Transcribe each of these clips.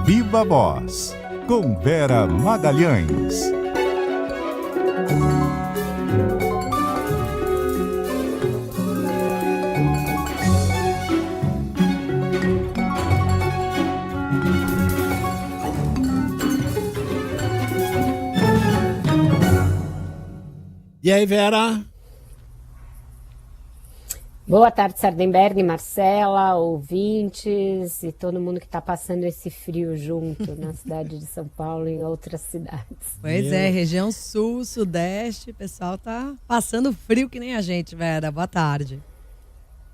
Viva Voz, com Vera Magalhães. E aí, Vera? Boa tarde, Sardenberg, Marcela, ouvintes e todo mundo que está passando esse frio junto na cidade de São Paulo e em outras cidades. Pois é, região sul, sudeste, o pessoal tá passando frio que nem a gente, Vera. Boa tarde.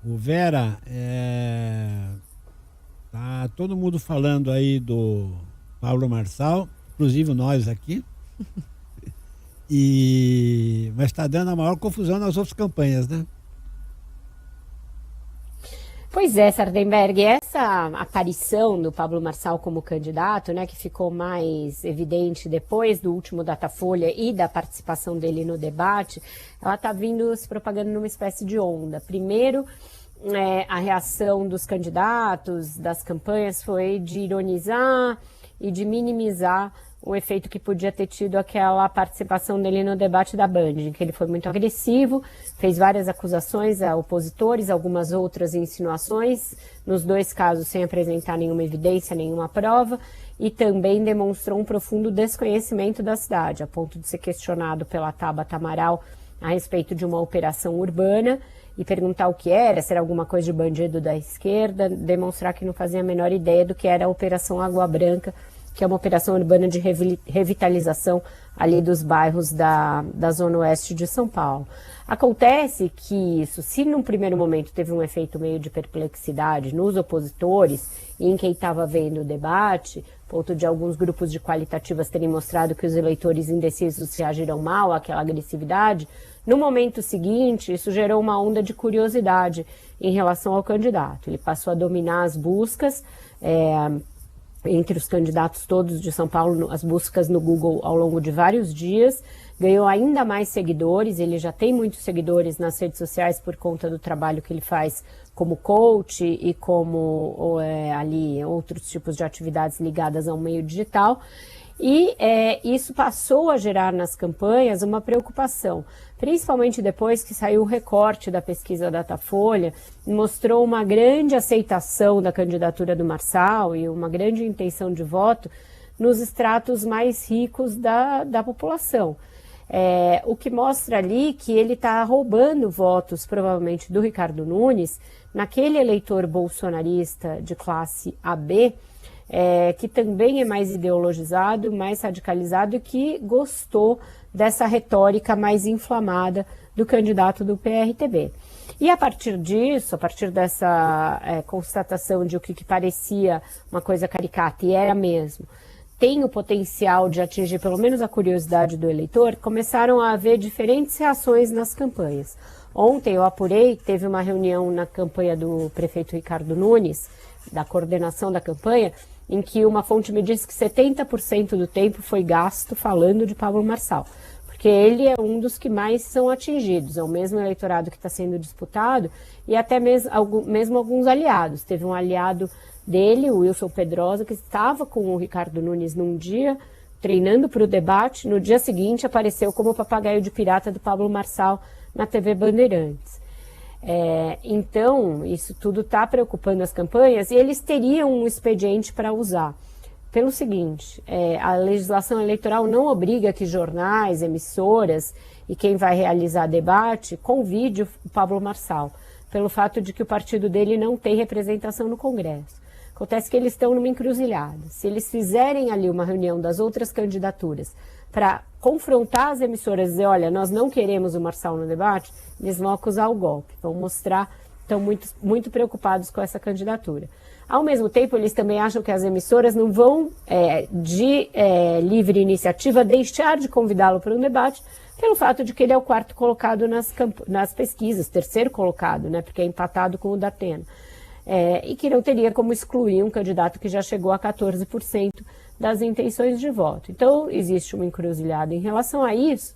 O Vera, tá todo mundo falando aí do Pablo Marçal, inclusive nós aqui, mas está dando a maior confusão nas outras campanhas, né? Pois é, Sardenberg, essa aparição do Pablo Marçal como candidato, né, que ficou mais evidente depois do último Datafolha e da participação dele no debate, ela está vindo se propagando numa espécie de onda. Primeiro, a reação dos candidatos, das campanhas, foi de ironizar e de minimizar o efeito que podia ter tido aquela participação dele no debate da Band, em que ele foi muito agressivo, fez várias acusações a opositores, algumas outras insinuações, nos dois casos sem apresentar nenhuma evidência, nenhuma prova, e também demonstrou um profundo desconhecimento da cidade, a ponto de ser questionado pela Tabata Amaral a respeito de uma operação urbana e perguntar o que era, se era alguma coisa de bandido da esquerda, demonstrar que não fazia a menor ideia do que era a Operação Água Branca, que é uma operação urbana de revitalização ali dos bairros da Zona Oeste de São Paulo. Acontece que isso, se num primeiro momento teve um efeito meio de perplexidade nos opositores e em quem estava vendo o debate, ponto de alguns grupos de qualitativas terem mostrado que os eleitores indecisos reagiram mal àquela agressividade, no momento seguinte isso gerou uma onda de curiosidade em relação ao candidato. Ele passou a dominar as buscas, entre os candidatos todos de São Paulo, as buscas no Google ao longo de vários dias, ganhou ainda mais seguidores, ele já tem muitos seguidores nas redes sociais por conta do trabalho que ele faz como coach e como ali outros tipos de atividades ligadas ao meio digital. E isso passou a gerar nas campanhas uma preocupação, principalmente depois que saiu o recorte da pesquisa Datafolha, mostrou uma grande aceitação da candidatura do Marçal e uma grande intenção de voto nos estratos mais ricos da população. O que mostra ali que ele está roubando votos, provavelmente, do Ricardo Nunes, naquele eleitor bolsonarista de classe AB, que também é mais ideologizado, mais radicalizado e que gostou dessa retórica mais inflamada do candidato do PRTB. E a partir disso, a partir dessa constatação de o que parecia uma coisa caricata, e era mesmo, tem o potencial de atingir pelo menos a curiosidade do eleitor, começaram a haver diferentes reações nas campanhas. Ontem eu apurei, teve uma reunião na campanha do prefeito Ricardo Nunes, da coordenação da campanha, em que uma fonte me disse que 70% do tempo foi gasto falando de Pablo Marçal, porque ele é um dos que mais são atingidos, é o mesmo eleitorado que está sendo disputado e até mesmo alguns aliados. Teve um aliado dele, o Wilson Pedrosa, que estava com o Ricardo Nunes num dia, treinando para o debate, no dia seguinte apareceu como papagaio de pirata do Pablo Marçal na TV Bandeirantes. Então, isso tudo está preocupando as campanhas e eles teriam um expediente para usar. Pelo seguinte, a legislação eleitoral não obriga que jornais, emissoras e quem vai realizar debate convide o Pablo Marçal, pelo fato de que o partido dele não tem representação no Congresso. Acontece que eles estão numa encruzilhada. Se eles fizerem ali uma reunião das outras candidaturas para confrontar as emissoras e dizer, olha, nós não queremos o Marçal no debate, eles vão acusar o golpe, vão mostrar, estão muito preocupados com essa candidatura. Ao mesmo tempo, eles também acham que as emissoras não vão, de livre iniciativa, deixar de convidá-lo para um debate, pelo fato de que ele é o quarto colocado nas pesquisas, terceiro colocado, né, porque é empatado com o Datena. E que não teria como excluir um candidato que já chegou a 14% das intenções de voto. Então, existe uma encruzilhada em relação a isso,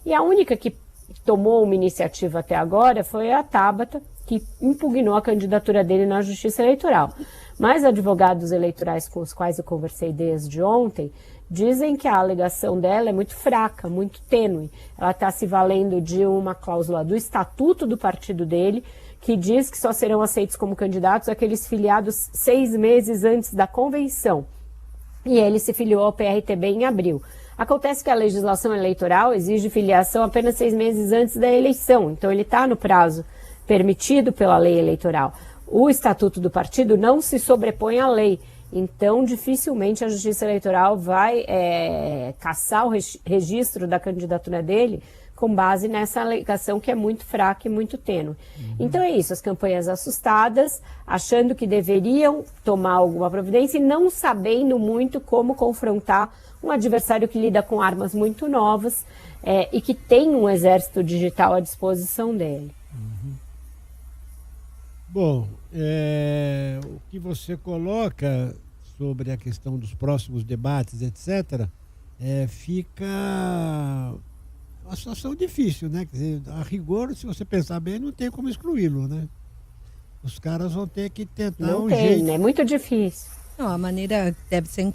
e a única que tomou uma iniciativa até agora foi a Tabata, que impugnou a candidatura dele na Justiça Eleitoral. Mas advogados eleitorais com os quais eu conversei desde ontem dizem que a alegação dela é muito fraca, muito tênue. Ela está se valendo de uma cláusula do estatuto do partido dele, que diz que só serão aceitos como candidatos aqueles filiados 6 meses antes da convenção. E ele se filiou ao PRTB em abril. Acontece que a legislação eleitoral exige filiação apenas 6 meses antes da eleição, então ele está no prazo permitido pela lei eleitoral. O estatuto do partido não se sobrepõe à lei, então dificilmente a Justiça Eleitoral vai cassar o registro da candidatura dele com base nessa alegação que é muito fraca e muito tênue. Então é isso, as campanhas assustadas, achando que deveriam tomar alguma providência e não sabendo muito como confrontar um adversário que lida com armas muito novas e que tem um exército digital à disposição dele. Bom, o que você coloca sobre a questão dos próximos debates, etc., fica uma situação difícil, né? Quer dizer, a rigor, se você pensar bem, não tem como excluí-lo, né? Os caras vão ter que tentar não um tem, jeito. É muito difícil. Não, a maneira deve ser.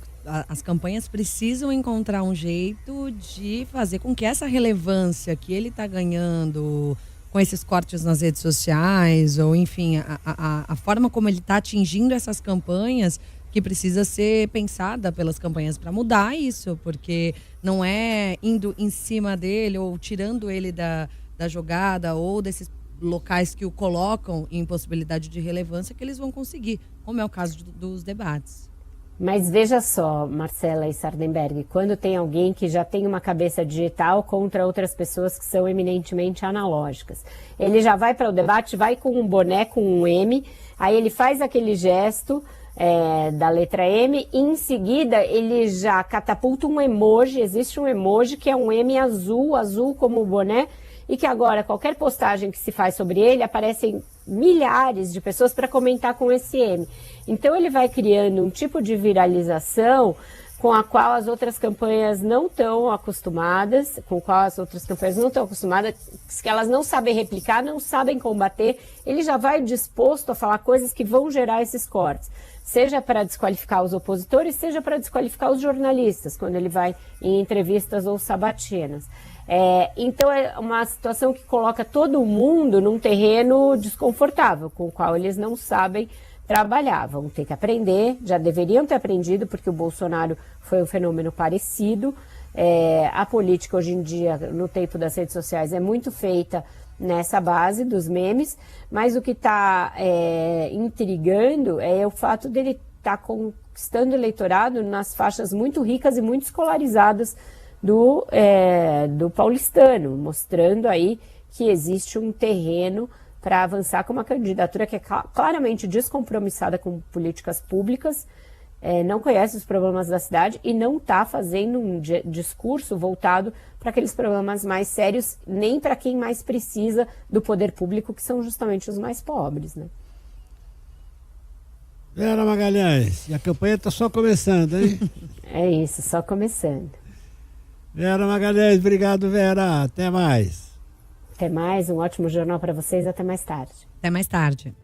As campanhas precisam encontrar um jeito de fazer com que essa relevância que ele está ganhando com esses cortes nas redes sociais, ou enfim, a forma como ele está atingindo essas campanhas, que precisa ser pensada pelas campanhas para mudar isso, porque não é indo em cima dele ou tirando ele da jogada ou desses locais que o colocam em possibilidade de relevância que eles vão conseguir, como é o caso dos debates. Mas veja só, Marcela e Sardenberg, quando tem alguém que já tem uma cabeça digital contra outras pessoas que são eminentemente analógicas. Ele já vai para o debate, vai com um boné, com um M, aí ele faz aquele gesto da letra M, e em seguida ele já catapulta um emoji, existe um emoji que é um M azul como o boné, e que agora qualquer postagem que se faz sobre ele, aparecem milhares de pessoas para comentar com esse M. Então ele vai criando um tipo de viralização com a qual as outras campanhas não estão acostumadas, que elas não sabem replicar, não sabem combater. Ele já vai disposto a falar coisas que vão gerar esses cortes, seja para desqualificar os opositores, seja para desqualificar os jornalistas, quando ele vai em entrevistas ou sabatinas. Então é uma situação que coloca todo mundo num terreno desconfortável, com o qual eles não sabem trabalhar. Vão ter que aprender, já deveriam ter aprendido, porque o Bolsonaro foi um fenômeno parecido. A política hoje em dia, no tempo das redes sociais, é muito feita nessa base dos memes, mas o que está intrigando é o fato dele estar conquistando eleitorado nas faixas muito ricas e muito escolarizadas do paulistano, mostrando aí que existe um terreno para avançar com uma candidatura que é claramente descompromissada com políticas públicas, não conhece os problemas da cidade e não está fazendo um discurso voltado para aqueles problemas mais sérios, nem para quem mais precisa do poder público, que são justamente os mais pobres, né? Vera Magalhães, e a campanha está só começando, hein? É isso, só começando. Vera Magalhães, obrigado, Vera. Até mais. Até mais, um ótimo jornal para vocês, até mais tarde. Até mais tarde.